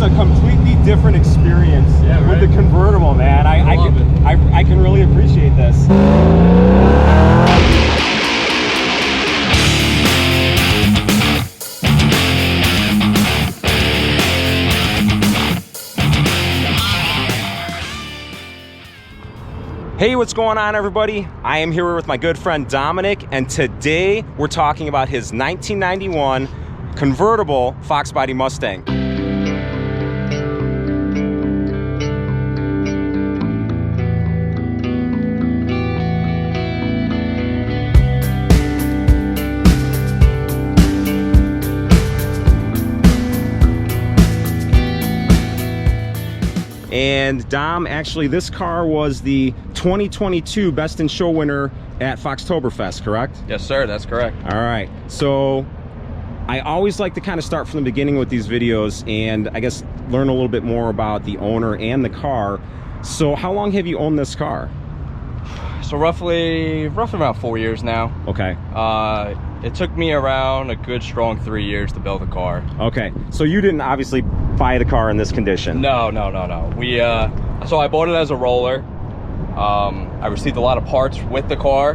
is a completely different experience with the convertible, man. I can really appreciate this. Hey, what's going on, everybody? I am here with my good friend Dominic, and today we're talking about his 1991 convertible Foxbody Mustang. And Dom, actually this car was the 2022 Best in Show winner at Foxtoberfest, correct? Yes, sir, that's correct. All right, so I always like to kind of start from the beginning with these videos and I guess learn a little bit more about the owner and the car. So how long have you owned this car? So roughly around 4 years now. Okay. It took me around a good strong 3 years to build the car. Okay, so you didn't obviously buy the car in this condition? No. We so I bought it as a roller. I received a lot of parts with the car,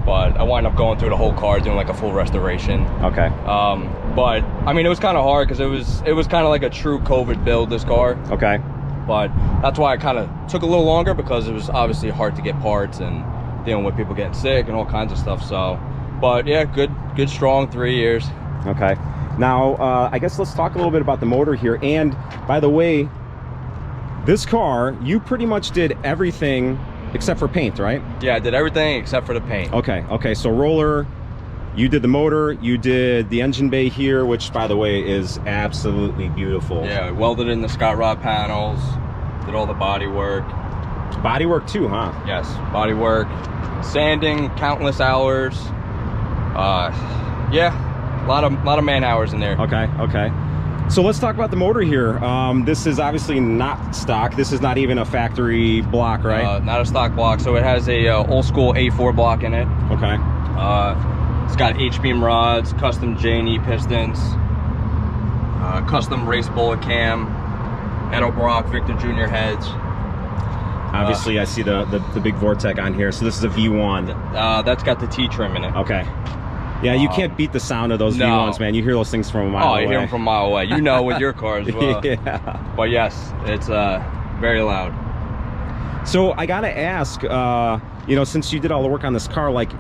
but I wound up going through the whole car doing like a full restoration. Okay. But I mean, it was kind of hard because it was kind of like a true COVID build, this car. Okay. But that's why it kind of took a little longer, because it was obviously hard to get parts and dealing with people getting sick and all kinds of stuff. So, but yeah, good strong 3 years. Okay. Now, I guess let's talk a little bit about the motor here. And by the way, this car, you pretty much did everything except for paint, right? Yeah, I did everything except for the paint. Okay, so roller, you did the motor, you did the engine bay here, which by the way is absolutely beautiful. Yeah, I welded in the Scott Rod panels, did all the body work. Body work too, huh? Yes, body work, sanding, countless hours. Yeah. A lot of man hours in there. Okay. So let's talk about the motor here. This is obviously not stock. This is not even a factory block, right? Not a stock block. So it has a old school A4 block in it. Okay. It's got H-beam rods, custom J&E pistons, custom race bullet cam, Edelbrock Victor Jr. heads. Obviously, I see the big Vortech on here. So this is a V1. That's got the T trim in it. Okay. Yeah, you can't beat the sound of those V1s, man. You hear those things from a mile away. Oh, you hear them from a mile away. You know, with your car as well. Yeah. But yes, it's very loud. So I gotta ask, you know, since you did all the work on this car, like,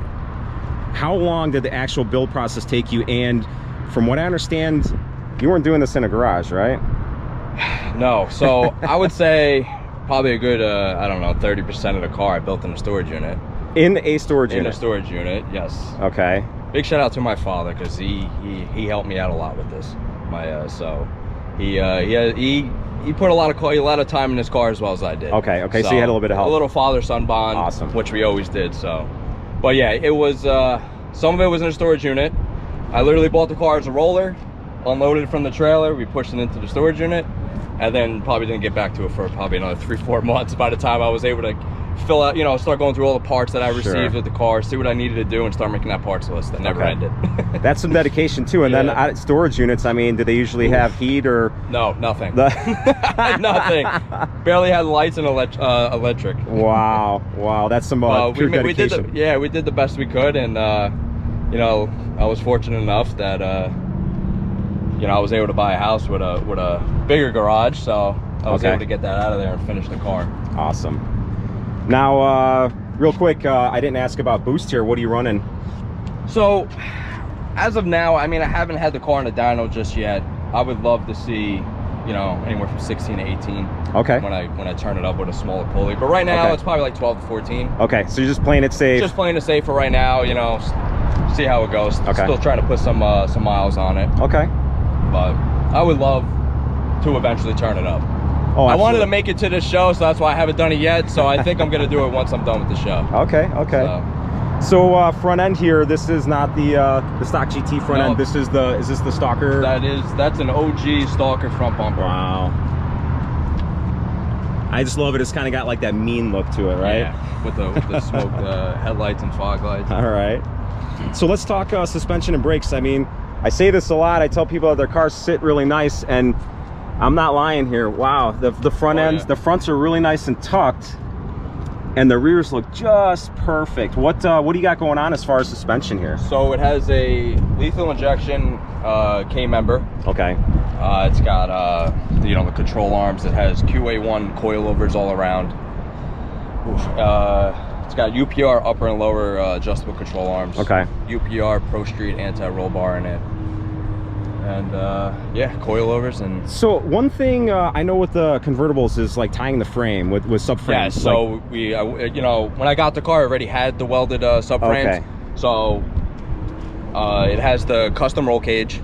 how long did the actual build process take you? And from what I understand, you weren't doing this in a garage, right? No. So I would say probably a good, I don't know, 30% of the car I built in a storage unit. In a storage unit? In a storage unit, yes. Okay. Big shout out to my father, because he helped me out a lot with this. So he put a lot of time in his car as well as I did. Okay. So you had a little bit of help. A little father-son bond. Awesome. Which we always did. So, but yeah, it was some of it was in a storage unit. I literally bought the car as a roller, unloaded it from the trailer, we pushed it into the storage unit, and then probably didn't get back to it for probably another 3-4 months by the time I was able to fill out, you know, start going through all the parts that I received with the car, see what I needed to do, and start making that parts list that never ended. That's some dedication too. And then at storage units, I mean, do they usually have heat or? No, nothing. Nothing. Barely had lights and electric. Wow, that's some pure dedication. We did the best we could, and you know, I was fortunate enough that you know, I was able to buy a house with a bigger garage, so I was able to get that out of there and finish the car. Awesome. Now, real quick, I didn't ask about boost here. What are you running? So, as of now, I mean, I haven't had the car in a dyno just yet. I would love to see, you know, anywhere from 16 to 18. Okay. When I turn it up with a smaller pulley. But right now, it's probably like 12 to 14. Okay, so you're just playing it safe. Just playing it safe for right now, you know, see how it goes. Okay. Still trying to put some miles on it. Okay. But I would love to eventually turn it up. Oh, I wanted to make it to this show, so that's why I haven't done it yet. So I think I'm going to do it once I'm done with the show. Okay. So front end here, this is not the stock GT front end. Is this the Stalker? That's an OG Stalker front bumper. Wow. I just love it. It's kind of got like that mean look to it, right? Yeah, with the smoked headlights and fog lights. All right. So let's talk suspension and brakes. I mean, I say this a lot. I tell people that their cars sit really nice, and I'm not lying here. Wow, the front ends, the fronts are really nice and tucked, and the rears look just perfect. What do you got going on as far as suspension here? So it has a lethal injection K member. Okay. It's got you know, the control arms. It has QA1 coilovers all around. It's got UPR upper and lower adjustable control arms. Okay. UPR Pro Street anti-roll bar in it. And yeah, coilovers. And so one thing I know with the convertibles is like tying the frame with subframes. Yeah, so like, we you know, when I got the car, I already had the welded subframes. Okay. So it has the custom roll cage,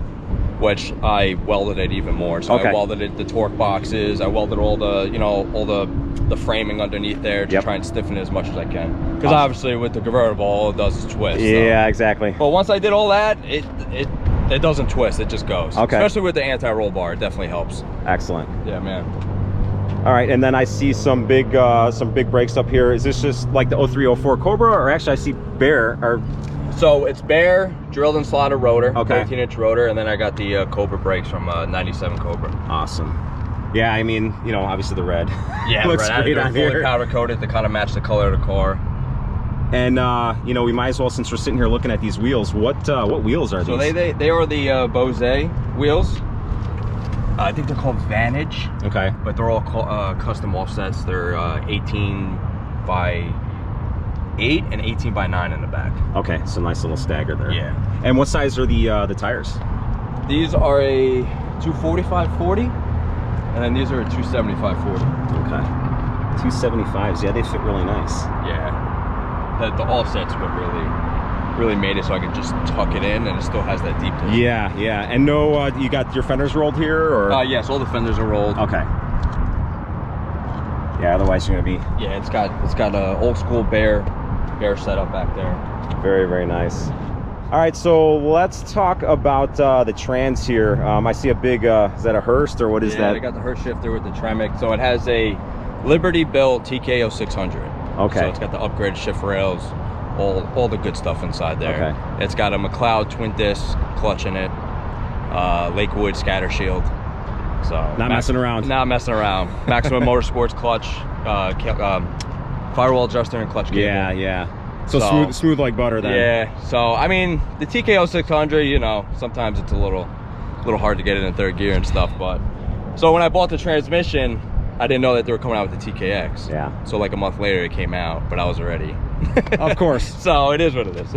which I welded it even more. So I welded it, the torque boxes, I welded all the, you know, all the framing underneath there to try and stiffen it as much as I can. Because obviously with the convertible, all it does is twist. Yeah, exactly. But once I did all that, it doesn't twist, it just goes. Okay. Especially with the anti-roll bar, it definitely helps. Excellent. Yeah, man. All right, and then I see some big brakes up here. Is this just like the 0304 Cobra, or actually I see Bear? Or so it's Bear, drilled and slotted rotor, 13-inch rotor, and then I got the Cobra brakes from 97 Cobra. Awesome. Yeah, I mean, you know, obviously the red. Yeah, looks great on here. Fully powder coated to kind of match the color of the car. And you know, we might as well, since we're sitting here looking at these wheels, what wheels are these? So they are the Bose wheels. I think they're called Vantage. Okay. But they're all custom offsets. They're 18 by 8 and 18 by 9 in the back. Okay, so nice little stagger there. Yeah. And what size are the tires? These are a 245/40, and then these are a 275/40. Okay. 275s, yeah, they fit really nice. Yeah. The offsets what really made it so I could just tuck it in, and it still has that deep touch. Yeah, yeah. And no, you got your fenders rolled here, or? Yes, all the fenders are rolled. Okay. Yeah, otherwise you're gonna be. Yeah, it's got a old school Bear setup back there. Very, very nice. All right, so let's talk about the trans here. I see a big, is that a Hurst, or what is that? Yeah, I got the Hurst shifter with the Tremec. So it has a Liberty built TKO600. Okay. So it's got the upgraded shift rails, all the good stuff inside there. Okay. It's got a McCloud twin disc clutch in it, Lakewood scatter shield. So not messing around. Not messing around. Maximum Motorsports clutch, firewall adjuster and clutch cable. Yeah, yeah. So smooth like butter then. Yeah. So I mean, the TKO600, you know, sometimes it's a little hard to get it in third gear and stuff. But so when I bought the transmission, I didn't know that they were coming out with the TKX. Yeah. So like a month later it came out, but I was ready. Of course. So it is what it is.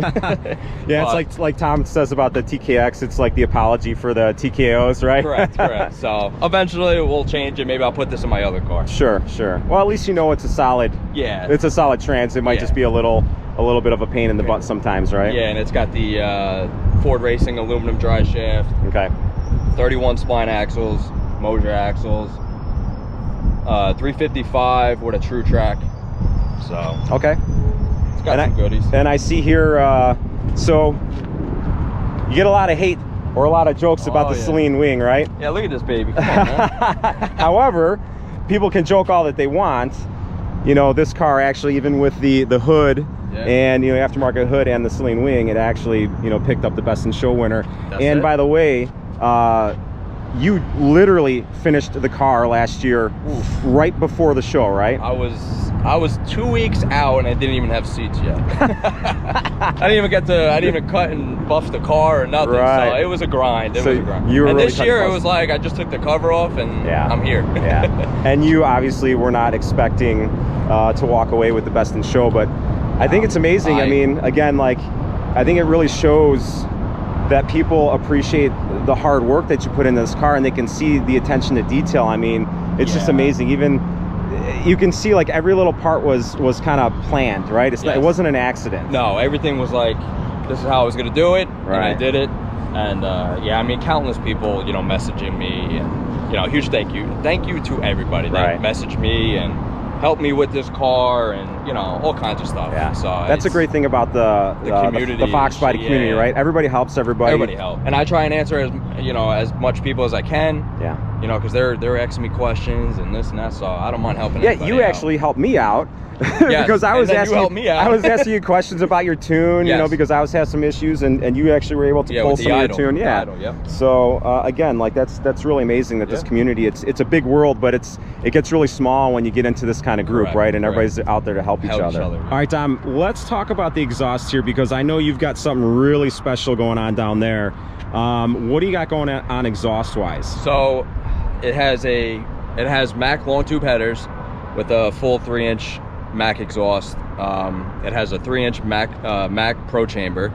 Yeah, it's like Tom says about the TKX, it's like the apology for the TKOs, right? Correct, correct. So eventually we'll change it. Maybe I'll put this in my other car. Sure, sure. Well, at least you know it's a solid. Yeah. It's a solid trans. It might just be a little bit of a pain in the butt sometimes, right? Yeah, and it's got the Ford Racing aluminum dry shaft. Okay. 31 spline axles, Moser axles. 355 with a true track. So okay, it's got some goodies. And I see here, so you get a lot of hate or a lot of jokes about the Celine wing, right? Yeah, look at this baby. Come on, man. However, people can joke all that they want. You know, this car actually, even with the hood and, you know, aftermarket hood and the Celine wing, it actually, you know, picked up the Best in Show winner. And by the way, you literally finished the car last year right before the show, right? I was 2 weeks out and I didn't even have seats yet. I didn't even cut and buff the car or nothing. Right. So it was a grind. It was a grind. You were and really this year it was like I just took the cover off and I'm here. Yeah. And you obviously were not expecting to walk away with the Best in Show, but I think it's amazing. I mean, again, like, I think it really shows that people appreciate the hard work that you put in this car, and they can see the attention to detail. I mean, it's just amazing. Even you can see like every little part was kind of planned, right? It's not, it wasn't an accident. No, everything was like, this is how I was going to do it, and I did it. And yeah, I mean, countless people, you know, messaging me, and, you know, huge thank you to everybody that messaged me and helped me with this car, and, you know, all kinds of stuff. Yeah. So that's a great thing about the community, the Foxbody community, right? Everybody helps everybody. Everybody helps, and I try and answer as much people as I can. Yeah. you know, because they're asking me questions and this and that, so I don't mind helping. Yeah, you actually helped me out. Because I was asking you questions about your tune, you know, because I was having some issues, and you actually were able to pull some of your tune. So again, like that's really amazing that this community, it's a big world, but it gets really small when you get into this kind of group, right? And everybody's out there to help each other. All right, Dom, let's talk about the exhaust here, because I know you've got something really special going on down there. What do you got going on exhaust wise? So it has Mac long tube headers with a full 3-inch Mac exhaust. It has a 3-inch Mac Prochamber,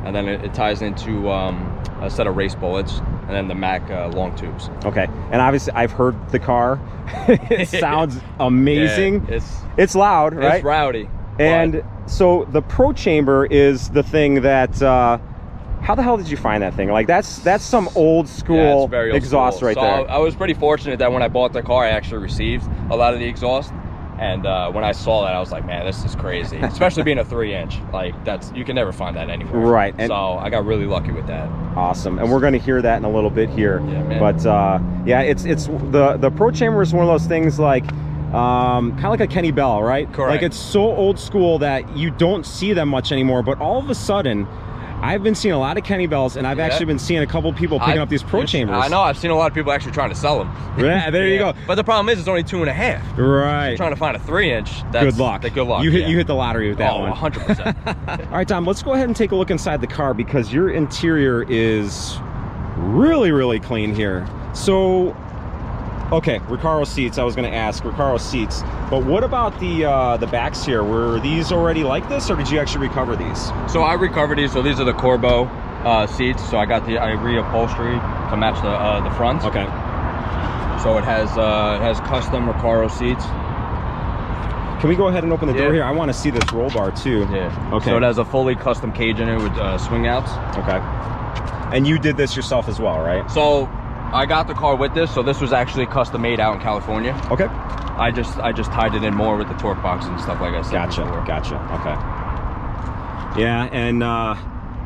and then it ties into a set of race bullets, and then the Mac long tubes. Okay, and obviously I've heard the car. It sounds amazing. Yeah, it's loud, right? It's rowdy. And so the Prochamber is the thing that how the hell did you find that thing? Like that's some old school exhaust right there. I was pretty fortunate that when I bought the car, I actually received a lot of the exhaust. And when I saw that, I was like, man, this is crazy. Especially being a 3-inch. Like, you can never find that anywhere. Right. And so I got really lucky with that. Awesome. And we're going to hear that in a little bit here. Yeah, man. But yeah, it's the Prochamber is one of those things like kind of like a Kenny Bell, right? Correct. Like, it's so old school that you don't see them much anymore. But all of a sudden, I've been seeing a lot of Kenny Bells, and I've actually been seeing a couple people picking up these Prochambers. I know, I've seen a lot of people actually trying to sell them. Yeah, there you go. But the problem is, it's only 2.5. Right. So trying to find a 3-inch. Good luck. Good luck. You hit the lottery with that one. 100%. All right, Tom, let's go ahead and take a look inside the car, because your interior is really, really clean here. So, okay, Recaro seats. I was going to ask Recaro seats, but what about the backs here? Were these already like this, or did you actually recover these? So I recovered these. So these are the Corbeau seats. So I reupholstery to match the fronts. Okay. So it has custom Recaro seats. Can we go ahead and open the door here? I want to see this roll bar too. Yeah. Okay. So it has a fully custom cage in it with swing outs. Okay. And you did this yourself as well, right? So I got the car with this, so this was actually custom made out in California. Okay. I just tied it in more with the torque box and stuff like I said. Gotcha. Okay. Yeah, and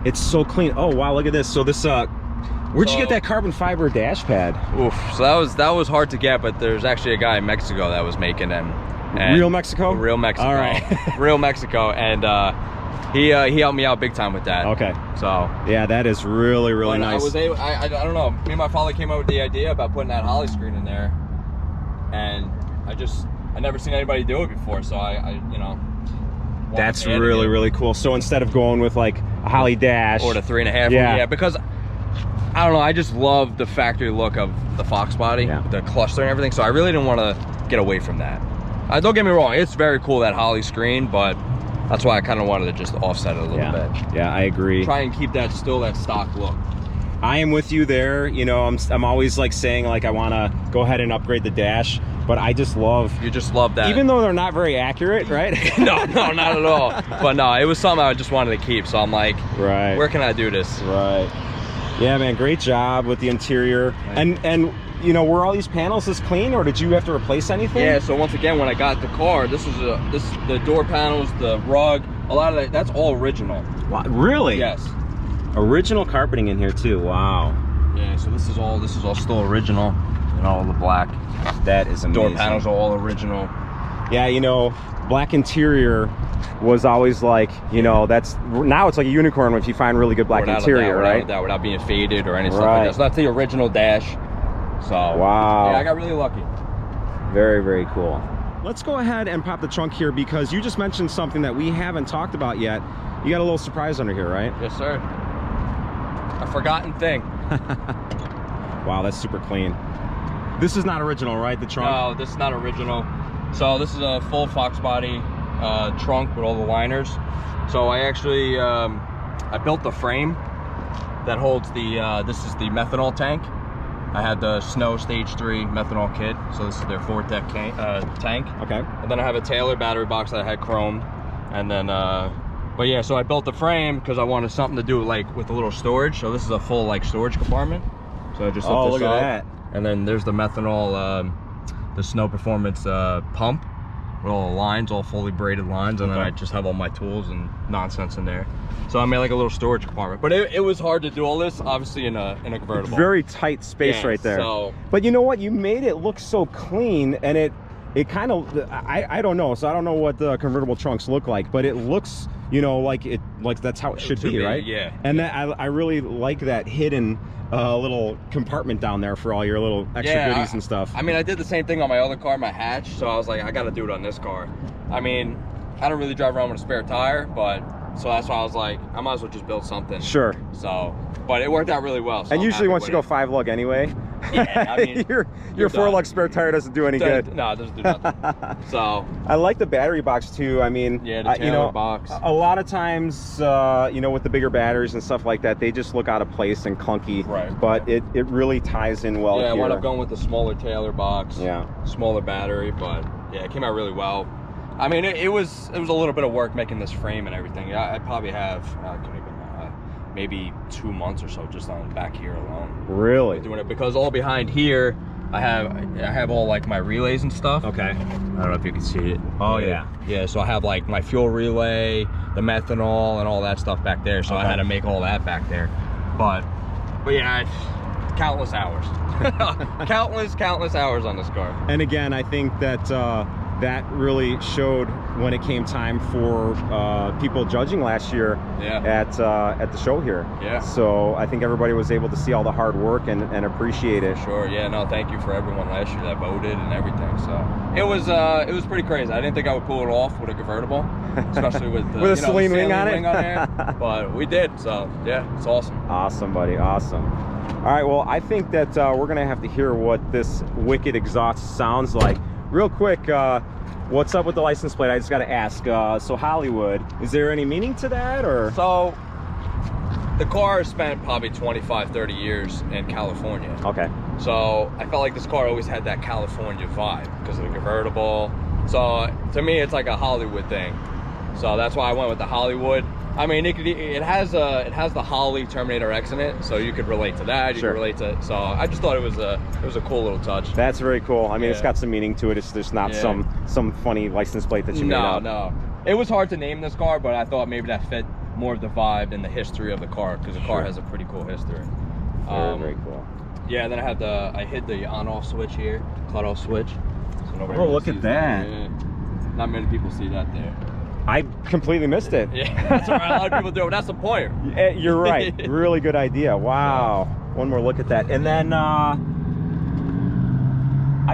it's so clean. Oh wow, look at this. So this where'd you get that carbon fiber dash pad? Oof. So that was hard to get, but there's actually a guy in Mexico that was making them. Real Mexico? Real Mexico. All right. Real Mexico, and he helped me out big time with that. Okay. So yeah, that is really, really nice. I don't know, me and my father came up with the idea about putting that Holly screen in there, and I never seen anybody do it before, so I you know. That's really, really cool. So instead of going with like a Holly dash or the 3.5, yeah, because I don't know, I just love the factory look of the Fox body, the cluster and everything. So I really didn't want to get away from that. Don't get me wrong, it's very cool, that Holly screen, but that's why I kind of wanted to just offset it a little bit. Yeah, I agree. Try and keep that stock look. I am with you there. You know, I'm always like saying like I want to go ahead and upgrade the dash, but I just love. You just love that. Even though they're not very accurate, right? no, not at all. But no, it was something I just wanted to keep. So I'm like, right, where can I do this? Right. Yeah, man, great job with the interior. Right. And you know, were all these panels this clean, or did you have to replace anything? Yeah, so once again, when I got the car, this is the door panels, the rug, a lot of that's all original. Wow, really? Yes. Original carpeting in here too. Wow. Yeah, so this is all still original, and all the black. That is amazing. Door panels are all original. Yeah, you know, black interior was always like, you know, now it's like a unicorn if you find really good black interior, right? Without being faded or any stuff like that. So that's the original dash. So wow, yeah, I got really lucky. Very, very cool. Let's go ahead and pop the trunk here, because you just mentioned something that we haven't talked about yet. You got a little surprise under here, right? Yes, sir. A forgotten thing. Wow, that's super clean. This is not original, right? The trunk? No, this is not original. So this is a full Fox body trunk with all the liners. So I actually I built the frame that holds the this is the methanol tank. I had the Snow Stage 3 methanol kit, so this is their Vortech tank. Okay. And then I have a Taylor battery box that I had chromed, and then but yeah, so I built the frame because I wanted something to do like with a little storage. So this is a full like storage compartment. So I just lift this up, and then there's the methanol, the Snow Performance pump with all the lines, all fully braided lines, and then I just have all my tools and nonsense in there. So I made like a little storage compartment, but it was hard to do all this, obviously, in a convertible. Very tight space right there. So, but you know what? You made it look so clean, and it kind of, I don't know. So I don't know what the convertible trunks look like, but it looks, you know, like that's how it should be, right? Yeah. And that I really like that hidden little compartment down there for all your little extra goodies and stuff. I mean, I did the same thing on my other car, my hatch. So I was like, I got to do it on this car. I mean, I don't really drive around with a spare tire, but so that's why I was like, I might as well just build something. Sure. So, but it worked out really well. So and usually once you go 5-lug anyway, yeah, I mean, your 4-lug spare tire doesn't do any good. No, it doesn't do nothing. So I like the battery box too. I mean, yeah, the Taylor box. A lot of times, you know, with the bigger batteries and stuff like that, they just look out of place and clunky. Right. But it really ties in well. Yeah, here. I wound up going with the smaller Taylor box. Yeah. Smaller battery, but yeah, it came out really well. I mean, it was a little bit of work making this frame and everything. I probably have maybe 2 months or so just on back here alone. Really? Doing it because all behind here, I have all like my relays and stuff. Okay. I don't know if you can see it. Oh yeah. Yeah. So I have like my fuel relay, the methanol, and all that stuff back there. So I had to make all that back there. But yeah, countless hours. countless hours on this car. And again, I think that that really showed when it came time for people judging last year at the show here. Yeah. So I think everybody was able to see all the hard work and appreciate it. Sure. Yeah. No. Thank you for everyone last year that voted and everything. So it was pretty crazy. I didn't think I would pull it off with a convertible, especially with with a Celine wing on it. There. But we did. So yeah, it's awesome. Awesome, buddy. Awesome. All right. Well, I think that we're gonna have to hear what this wicked exhaust sounds like. Real quick, what's up with the license plate? I just got to ask. So Hollywood, is there any meaning to that, or? So the car spent probably 25-30 years in California. Okay. So I felt like this car always had that California vibe because of the convertible. So to me, it's like a Hollywood thing. So that's why I went with the Hollywood. I mean, it has the Holly Terminator X in it, so you could relate to that. You could relate to. So I just thought it was a cool little touch. That's very cool. I mean, it's got some meaning to it. It's just not some funny license plate that you made up. No. It was hard to name this car, but I thought maybe that fit more of the vibe and the history of the car because the car has a pretty cool history. Very cool. Yeah, and then I hid the on-off switch here, cut-off switch. So nobody look at that. Not many people see that there. I completely missed it. Yeah, that's what a lot of people do. But that's the point. You're right. Really good idea. Wow. One more look at that. And then I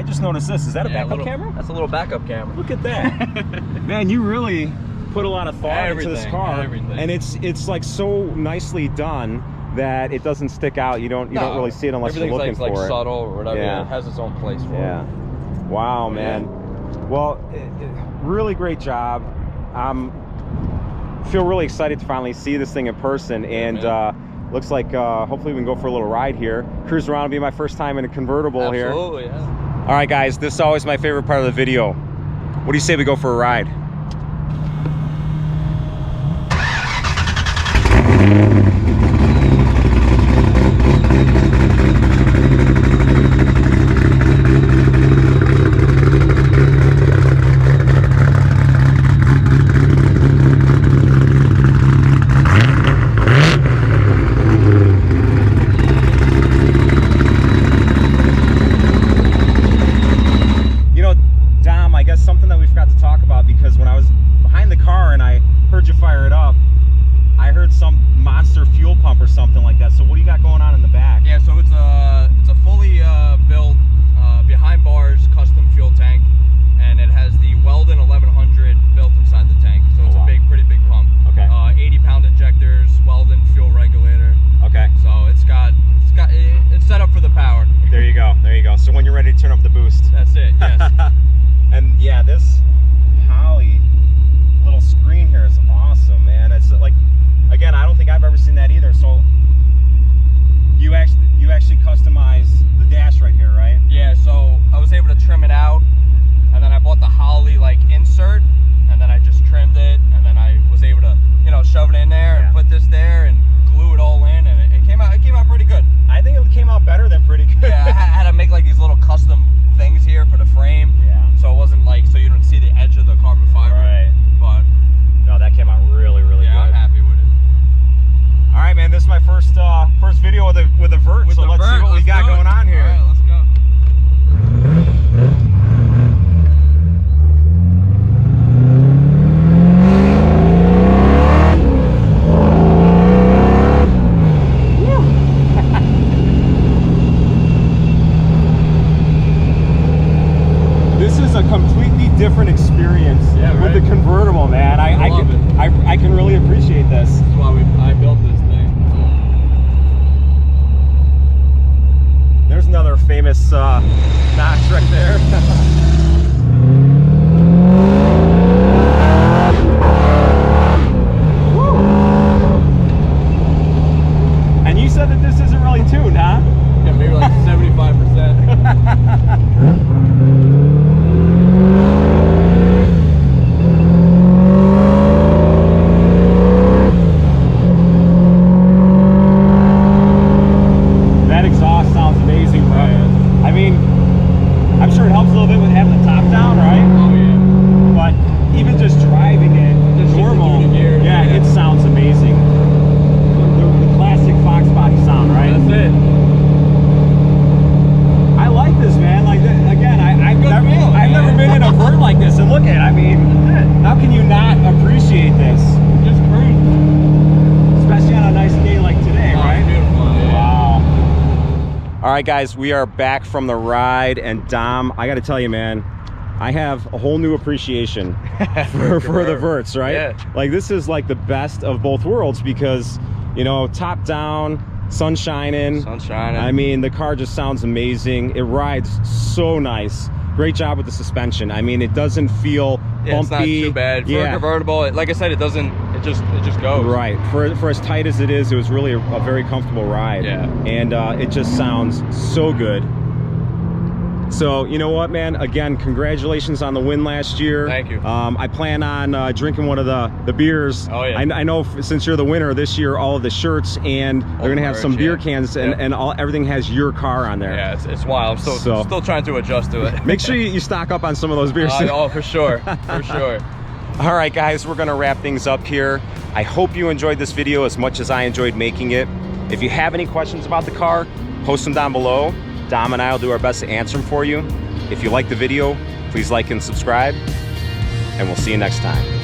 just noticed this. Is that a backup camera? That's a little backup camera. Look at that. Man, you really put a lot of thought into this car. And it's like so nicely done that it doesn't stick out. You don't really see it unless you're looking for it. Like subtle or whatever. Yeah. It has its own place for it. Wow, man. Well, really great job. Feel really excited to finally see this thing in person, and looks like hopefully we can go for a little ride here. Cruise around will be my first time in a convertible here. Absolutely, yeah. All right, guys, this is always my favorite part of the video. What do you say we go for a ride? a completely different experience with the convertible, man. I can really appreciate this. That's why I built this thing. There's another famous notch right there. And you said that this isn't really tuned, huh? Yeah, maybe like 75%. That exhaust sounds amazing, bro. I mean, I'm sure it helps a little bit with having the top down, right? Oh yeah. But even just driving it normal, yeah, it sounds amazing. The classic Foxbody sound, right? That's it. I like this, man. Like, again, I've never been in a vert like this, and look at it. I mean, how can you not appreciate this? Just crazy. Especially on a nice day like today, right? It's beautiful. Yeah. Wow. All right, guys, we are back from the ride, and Dom, I got to tell you, man, I have a whole new appreciation for the verts, right? Yeah. Like, this is like the best of both worlds because, you know, top down, sun shining. I mean, the car just sounds amazing. It rides so nice. Great job with the suspension. I mean, it doesn't feel bumpy. It's not too bad for a convertible. Like I said, it just goes. Right. For as tight as it is, it was really a very comfortable ride. Yeah. And it just sounds so good. So, you know what, man? Again, congratulations on the win last year. Thank you. I plan on drinking one of the beers. Oh, yeah. I know since you're the winner this year, all of the shirts and they're going to have some beer cans and everything has your car on there. Yeah, it's wild. I'm still trying to adjust to it. Make sure you stock up on some of those beers. Oh, for sure. For sure. All right, guys, we're going to wrap things up here. I hope you enjoyed this video as much as I enjoyed making it. If you have any questions about the car, post them down below. Dom and I will do our best to answer them for you. If you like the video, please like and subscribe, and we'll see you next time.